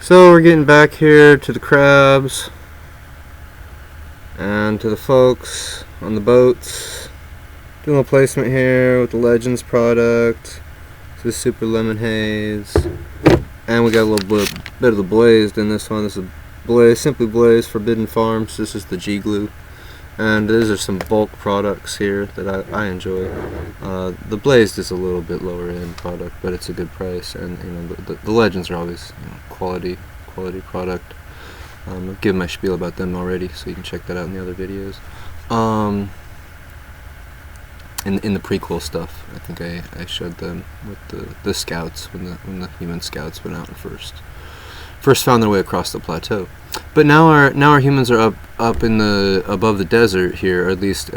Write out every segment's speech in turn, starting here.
So we're getting back here to the crabs and to the folks on the boats. Doing a placement here with the Legends product. This is Super Lemon Haze. And we got a little bit of the Blazed in this one. This is Blaze, Simply Blaze, Forbidden Farms. This is the G Glue. And these are some bulk products here that I enjoy. The Blazed is a little bit lower end product, but it's a good price. And the Legends are always quality product. I've given my spiel about them already, so you can check that out in the other videos. In the prequel stuff, I think I showed them with the scouts when the human scouts went out and first found their way across the plateau. But now our humans are up in the above the desert here, or at least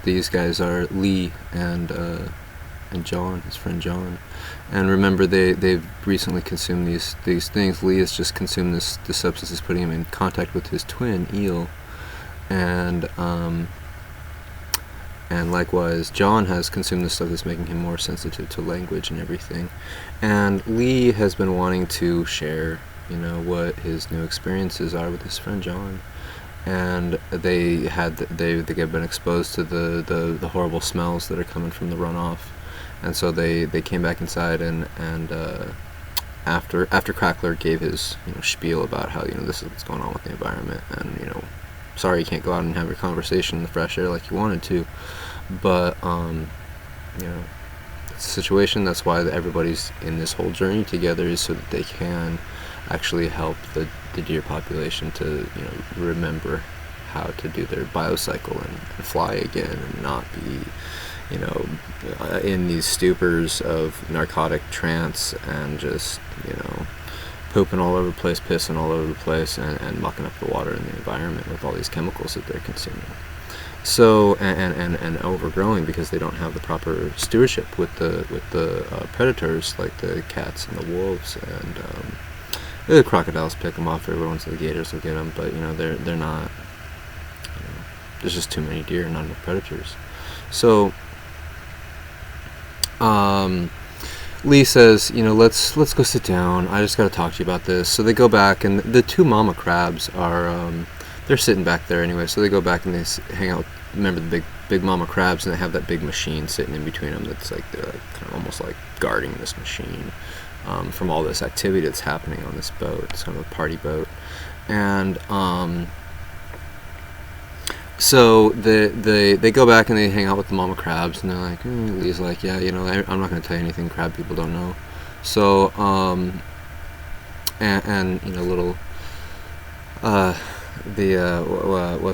these guys are, Lee and John, his friend John. And remember, they've recently consumed these things. Lee has just consumed this substance that's putting him in contact with his twin eel, and likewise John has consumed this stuff that's making him more sensitive to language and everything. And Lee has been wanting to share what his new experiences are with his friend John, and they've been exposed to the horrible smells that are coming from the runoff, and so they came back inside, and after Crackler gave his spiel about how this is what's going on with the environment, and sorry you can't go out and have your conversation in the fresh air like you wanted to, but it's a situation. That's why everybody's in this whole journey together, is so that they can actually help the deer population to remember how to do their biocycle and fly again, and not be in these stupors of narcotic trance and just pooping all over the place, pissing all over the place, and mucking up the water in the environment with all these chemicals that they're consuming. So and overgrowing because they don't have the proper stewardship with the predators like the cats and the wolves, and the crocodiles pick them off every once in the gators will get them, but they're not. There's just too many deer, not enough predators. So Lee says, let's go sit down. I just got to talk to you about this. So they go back, and the two mama crabs are they're sitting back there anyway. So they go back and they hang out. Remember the big mama crabs, and they have that big machine sitting in between them. That's like they're kind of almost like guarding this machine from all this activity that's happening on this boat. It's kind of a party boat, and so they go back and they hang out with the mama crabs, and they're like, Lee's like, yeah, I'm not going to tell you anything crab people don't know. So and little what's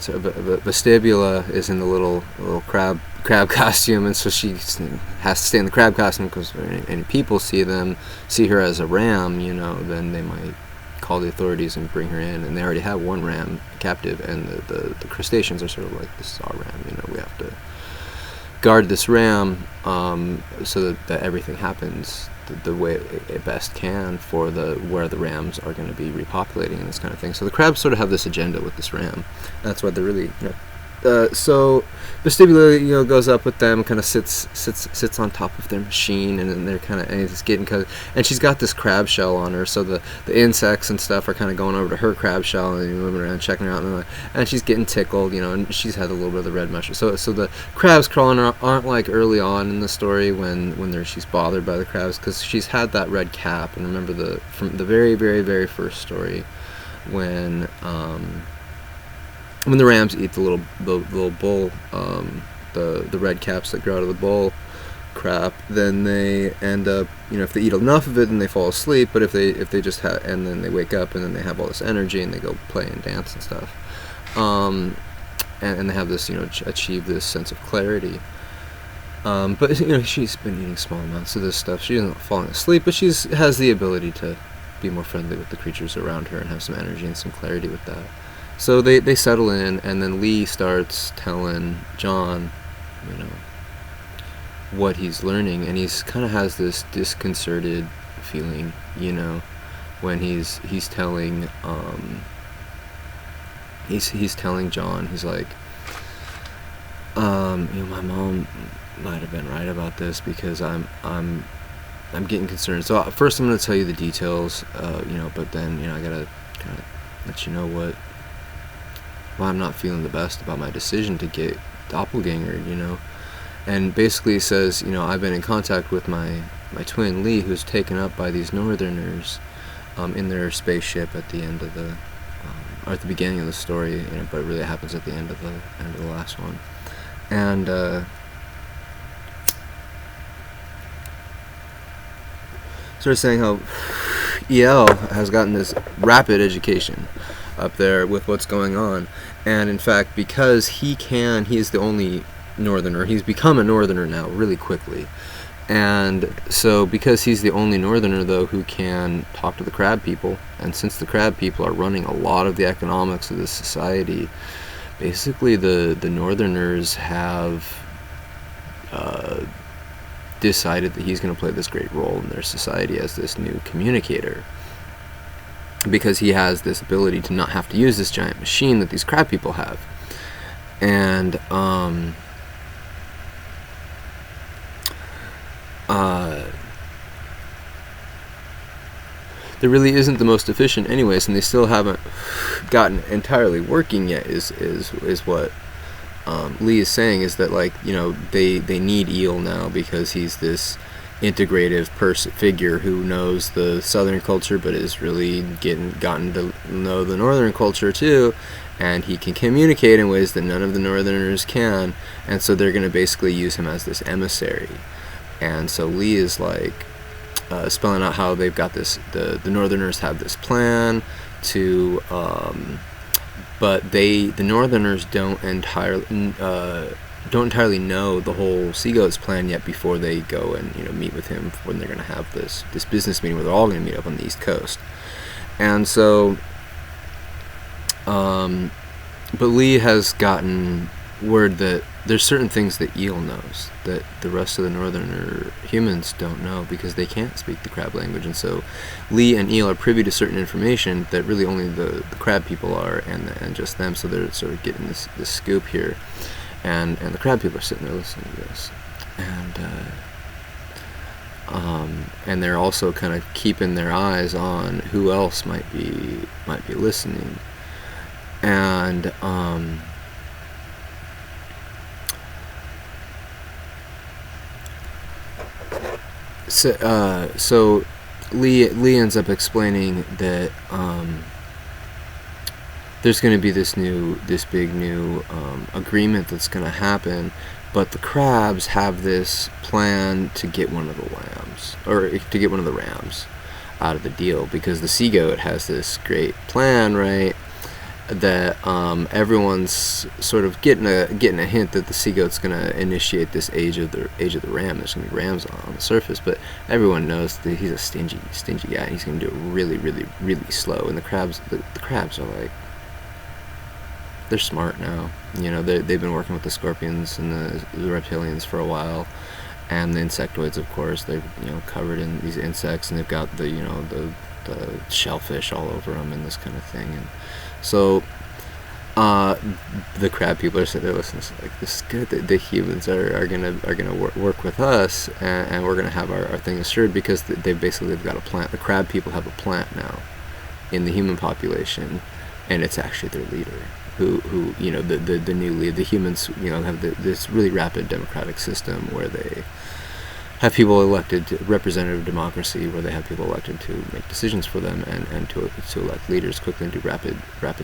her, Vestibula is in the little crab costume, and so she has to stay in the crab costume because any people see her as a ram, then they might call the authorities and bring her in, and they already have one ram captive, and the crustaceans are sort of like, this is our ram, we have to guard this ram so that everything happens the way it best can for where the rams are going to be repopulating and this kind of thing. So the crabs sort of have this agenda with this ram. That's why they're really so Vestibula goes up with them, kind of sits on top of their machine, and then they're kind of, and he's getting and she's got this crab shell on her, so the insects and stuff are kind of going over to her crab shell and moving around checking her out, and she's getting tickled, and she's had a little bit of the red mushroom. So the crabs crawling aren't like early on in the story when she's bothered by the crabs, because she's had that red cap. And remember from the very, very, very first story when the rams eat the little bull, the red caps that grow out of the bull crap, then they end up, if they eat enough of it, then they fall asleep. But if they just and then they wake up, and then they have all this energy, and they go play and dance and stuff, and they have this, achieve this sense of clarity. But she's been eating small amounts of this stuff. She isn't falling asleep, but has the ability to be more friendly with the creatures around her and have some energy and some clarity with that. So they settle in, and then Lee starts telling John, what he's learning, and he's kind of has this disconcerted feeling, when he's telling he's telling John, he's like, my mom might have been right about this, because I'm I'm getting concerned. So first I'm going to tell you the details, but then, I got to kind of let you know why I'm not feeling the best about my decision to get doppelganger, And basically it says, I've been in contact with my twin Lee, who's taken up by these Northerners in their spaceship at the end of the, or at the beginning of the story, but it really happens at the end of the last one. And started saying how EL has gotten this rapid education up there with what's going on, and in fact, because he is the only Northerner, he's become a Northerner now really quickly, and so because he's the only Northerner though who can talk to the crab people, and since the crab people are running a lot of the economics of this society, basically the Northerners have decided that he's going to play this great role in their society as this new communicator, because he has this ability to not have to use this giant machine that these crab people have. And there really isn't the most efficient anyways, and they still haven't gotten entirely working yet, is what Lee is saying, is that they need Eel now because he's this integrative figure who knows the southern culture but is really gotten to know the northern culture too, and he can communicate in ways that none of the northerners can, and so they're going to basically use him as this emissary. And so Lee is spelling out how they've got this, the northerners have this plan to but the Northerners don't entirely know the whole Seagoats plan yet before they go and meet with him when they're going to have this business meeting where they're all going to meet up on the East Coast. And so, but Lee has gotten word that there's certain things that Eel knows that the rest of the Northerner humans don't know because they can't speak the crab language, and so Lee and Eel are privy to certain information that really only the crab people are, and just them. So they're sort of getting this scoop here, and the crab people are sitting there listening to this, and they're also kind of keeping their eyes on who else might be listening, and So Lee ends up explaining that there's going to be this big new agreement that's going to happen, but the crabs have this plan to get one of the lambs, or to get one of the rams out of the deal, because the Seagoat has this great plan, right? That everyone's sort of getting a hint that the Seagoat's going to initiate this age of the ram. There's going to be rams on the surface, but everyone knows that he's a stingy guy. He's going to do it really, really, really slow. And the crabs are like, they're smart now. They've been working with the scorpions and the reptilians for a while, and the insectoids, of course. They're covered in these insects, and they've got the shellfish all over them and this kind of thing. And so the crab people are sitting there listening, like, this is good. The humans are gonna work with us, and we're gonna have our thing assured, because they've got a plant. The crab people have a plant now in the human population, and it's actually their leader, who the new leader. The humans have this really rapid democratic system where they have people elected to representative democracy, where they have people elected to make decisions for them, and to elect leaders quickly and do rapid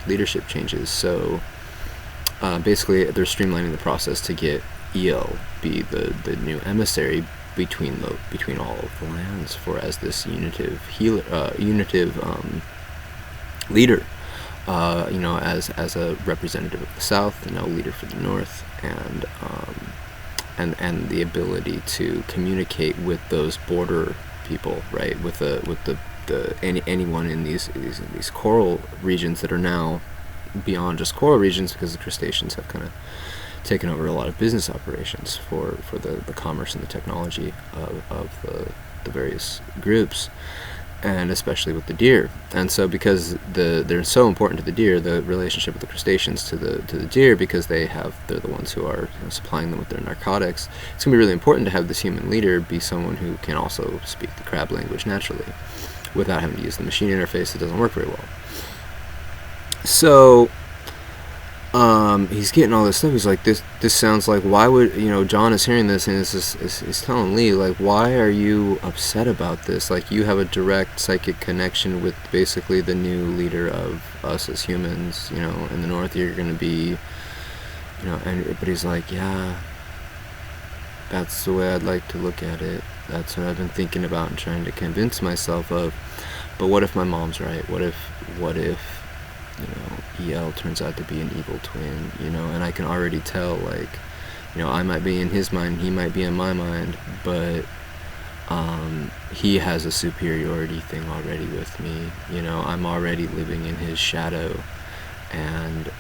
leadership changes. So basically they're streamlining the process to get EL be the new emissary between all of the lands as this unitive leader, as a representative of the South, and a leader for the North, and the ability to communicate with those border people, right? With anyone in these coral regions that are now beyond just coral regions, because the crustaceans have kind of taken over a lot of business operations for the commerce and the technology of the various groups. and especially with the deer. And so because they're so important to the deer, the relationship with the crustaceans to the deer, because they're the ones who are supplying them with their narcotics, it's going to be really important to have this human leader be someone who can also speak the crab language naturally without having to use the machine interface that doesn't work very well. So he's getting all this stuff. He's like, this sounds like, why would, John is hearing this and is telling Lee, like, why are you upset about this? Like, you have a direct psychic connection with basically the new leader of us as humans, in the North. You're going to be, but he's like, yeah, that's the way I'd like to look at it. That's what I've been thinking about and trying to convince myself of. But what if my mom's right? What if EL turns out to be an evil twin, and I can already tell, like, I might be in his mind, he might be in my mind, but he has a superiority thing already with me, I'm already living in his shadow, and,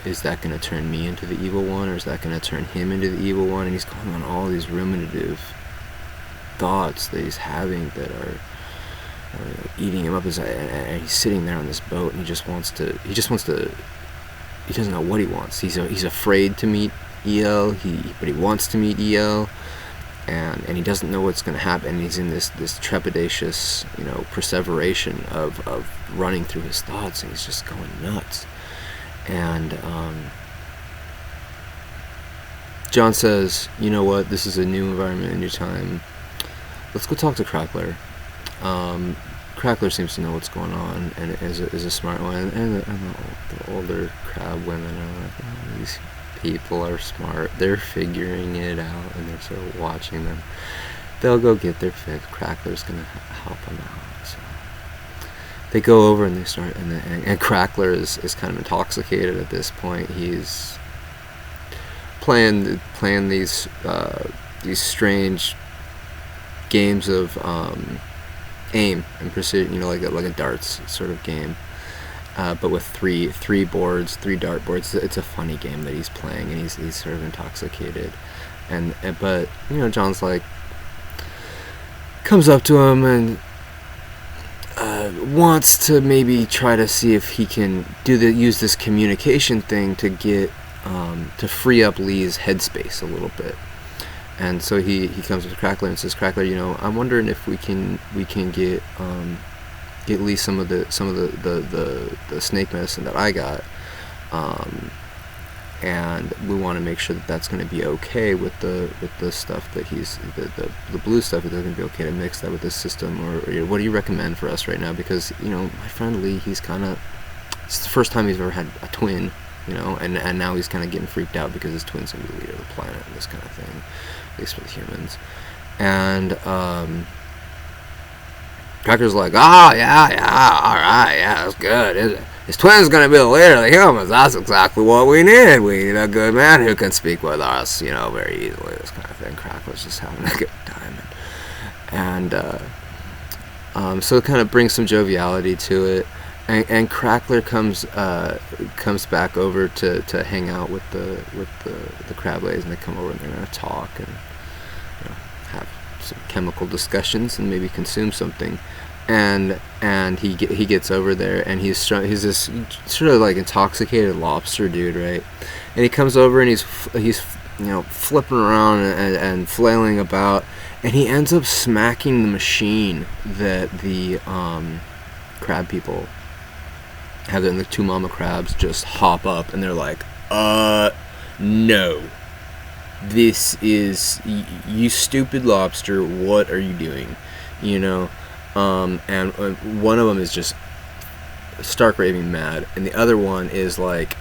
is that going to turn me into the evil one, or is that going to turn him into the evil one? And he's going on all these ruminative thoughts that he's having that are eating him up, and he's sitting there on this boat, and he doesn't know what he wants. He's afraid to meet EL, but he wants to meet EL, and he doesn't know what's going to happen. And he's in this trepidatious, perseveration of running through his thoughts, and he's just going nuts. And John says, you know what, this is a new environment, a new time. Let's go talk to Crackler. Crackler seems to know what's going on and is a smart one. And the older crab women are like, oh, these people are smart. They're figuring it out, and they're sort of watching them. They'll go get their fix. Crackler's going to help them out. So they go over and they start, and Crackler is kind of intoxicated at this point. He's playing these strange games of aim and precision, like a darts sort of game, but with three dart boards. It's a funny game that he's playing, and he's sort of intoxicated, but John's like, comes up to him and wants to maybe try to see if he can use this communication thing to get to free up Lee's headspace a little bit. And so he comes up to Crackler and says, Crackler, I'm wondering if we can get Lee some of the snake medicine that I got, and we want to make sure that that's going to be okay with the stuff that he's the blue stuff. Is going to be okay to mix that with this system, or what do you recommend for us right now? Because my friend Lee, it's the first time he's ever had a twin. And now he's kind of getting freaked out because his twin's going to be the leader of the planet and this kind of thing, at least for the humans. And Cracker's like, yeah, all right, yeah, that's good. His twin's going to be the leader of the humans. That's exactly what we need. We need a good man who can speak with us, very easily, this kind of thing. Cracker's just having a good time. And so it kind of brings some joviality to it. And Crackler comes back over to hang out with the crab ladies, and they come over and they're gonna talk and have some chemical discussions and maybe consume something. And he gets over there, and he's this sort of like intoxicated lobster dude, right? And he comes over and he's flipping around and flailing about, and he ends up smacking the machine that the crab people have. Then the two mama crabs just hop up, and they're like, no, this is, you stupid lobster, what are you doing? And one of them is just stark raving mad, and the other one is like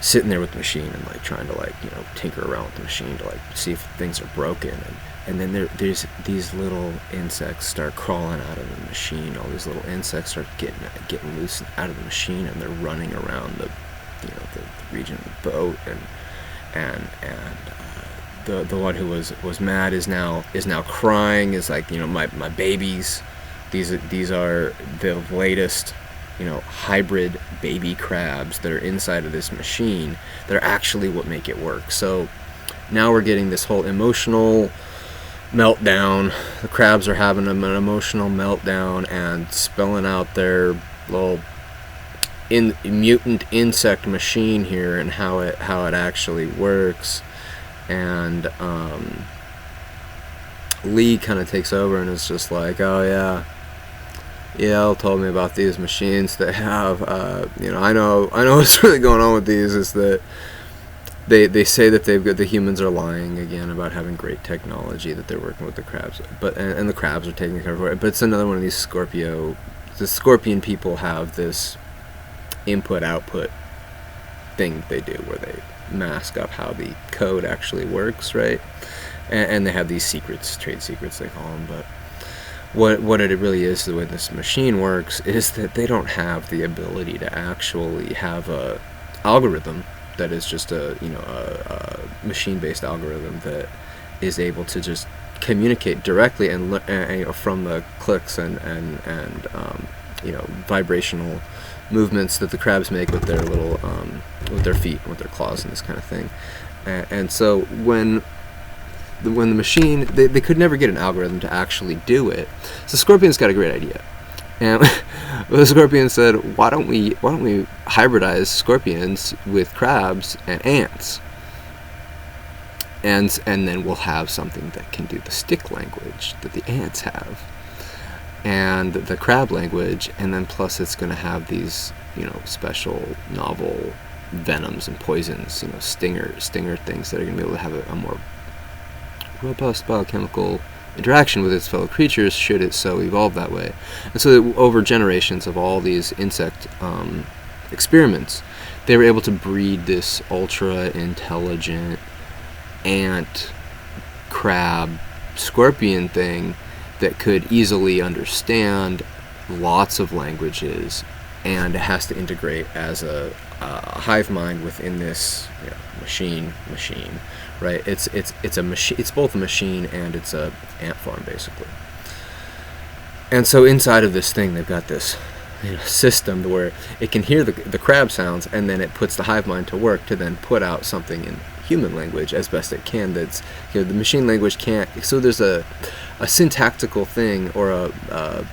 sitting there with the machine and like trying to tinker around with the machine to like see if things are broken. And then there's these little insects start crawling out of the machine. All these little insects start getting loose out of the machine, and they're running around the region of the boat. And the one who was mad is now crying. Is like, my babies. These are the latest hybrid baby crabs that are inside of this machine. They're actually what make it work. So now we're getting this whole emotional meltdown. The crabs are having an emotional meltdown and spilling out their little mutant insect machine here and how it actually works. And Lee kind of takes over and is just like, oh yeah, EL told me about these machines that have, I know what's really going on with these is that they say that the humans are lying again about having great technology, that they're working with the crabs, and the crabs are taking care of it. But it's another one of these the scorpion people have this input-output thing they do where they mask up how the code actually works, right? And they have these secrets, trade secrets they call them, but what it really is, the way this machine works, is that they don't have the ability to actually have a algorithm that is just a machine-based algorithm that is able to just communicate directly and from the clicks and vibrational movements that the crabs make with their little with their feet, with their claws, and this kind of thing. And so when the machine, they could never get an algorithm to actually do it. So Scorpion's got a great idea, and the Scorpion said, why don't we hybridize scorpions with crabs and ants, and then we'll have something that can do the stick language that the ants have, and the crab language, and then plus it's going to have these special novel venoms and poisons, stinger things that are going to be able to have a more robust biochemical interaction with its fellow creatures should it so evolve that way. And so over generations of all these insect experiments, they were able to breed this ultra intelligent ant crab scorpion thing that could easily understand lots of languages, and it has to integrate as a hive mind within this machine, right? It's a machine. It's both a machine and it's a ant farm, basically. And so inside of this thing, they've got this system where it can hear the crab sounds, and then it puts the hive mind to work to then put out something in human language as best it can. That's the machine language can't. So there's a syntactical thing, or a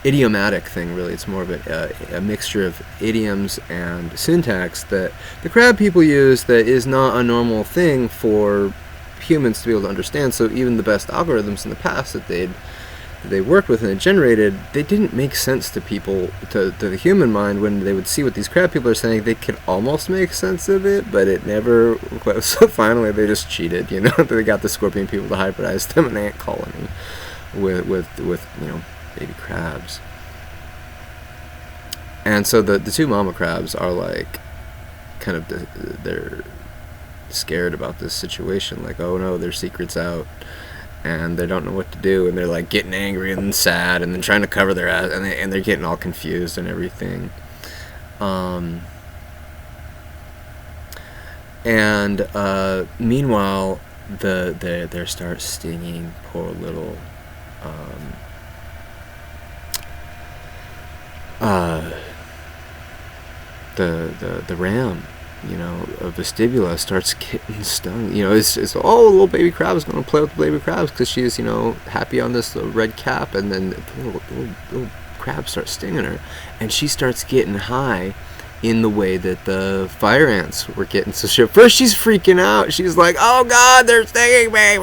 idiomatic thing, really. It's more of a mixture of idioms and syntax that the crab people use that is not a normal thing for humans to be able to understand. So even the best algorithms in the past that they worked with and had generated, they didn't make sense to people, to the human mind. When they would see what these crab people are saying, they could almost make sense of it, but it never. So finally they just cheated, they got the scorpion people to hybridize them an ant colony with baby crabs. And so the two mama crabs are like kind of they're scared about this situation, like, oh no, their secret's out, and they don't know what to do, and they're like getting angry and sad and then trying to cover their ass, and they're getting all confused and everything. Meanwhile they start stinging poor little the ram, vestibula starts getting stung. It's little baby crab is going to play with the baby crabs because she's happy on this red cap, and then the little crab starts stinging her, and she starts getting high in the way that the fire ants were getting. So first she's freaking out. She's like, "Oh God, they're stinging me!"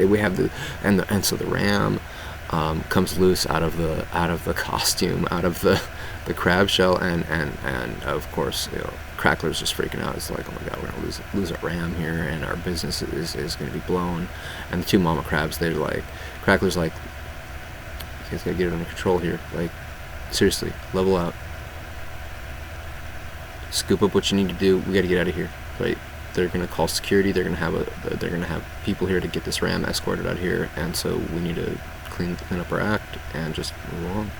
We have so the ram comes loose out of the costume, out of the crab shell, and of course Crackler's just freaking out. It's like, oh my God, we're gonna lose a ram here, and our business is gonna be blown. And the two mama crabs, they're like, Crackler's like, you guys gotta get it under control here. Like, seriously, level out. Scoop up what you need to do. We gotta get out of here, right? They're gonna call security. They're gonna have people here to get this ram escorted out of here, and so we need to clean up our act and just move along.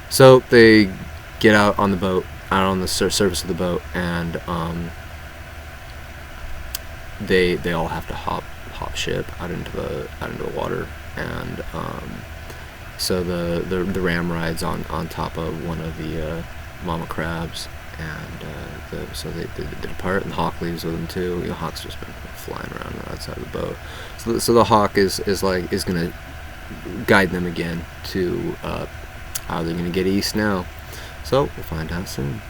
So they get out on the boat, out on the surface of the boat, and they all have to hop ship out into the water, and so the ram rides on top of one of the mama crabs, and so they depart, and the hawk leaves with them too. Hawk's just been flying around outside of the boat. So the hawk is gonna guide them again to how they're gonna get east now. So we'll find out soon.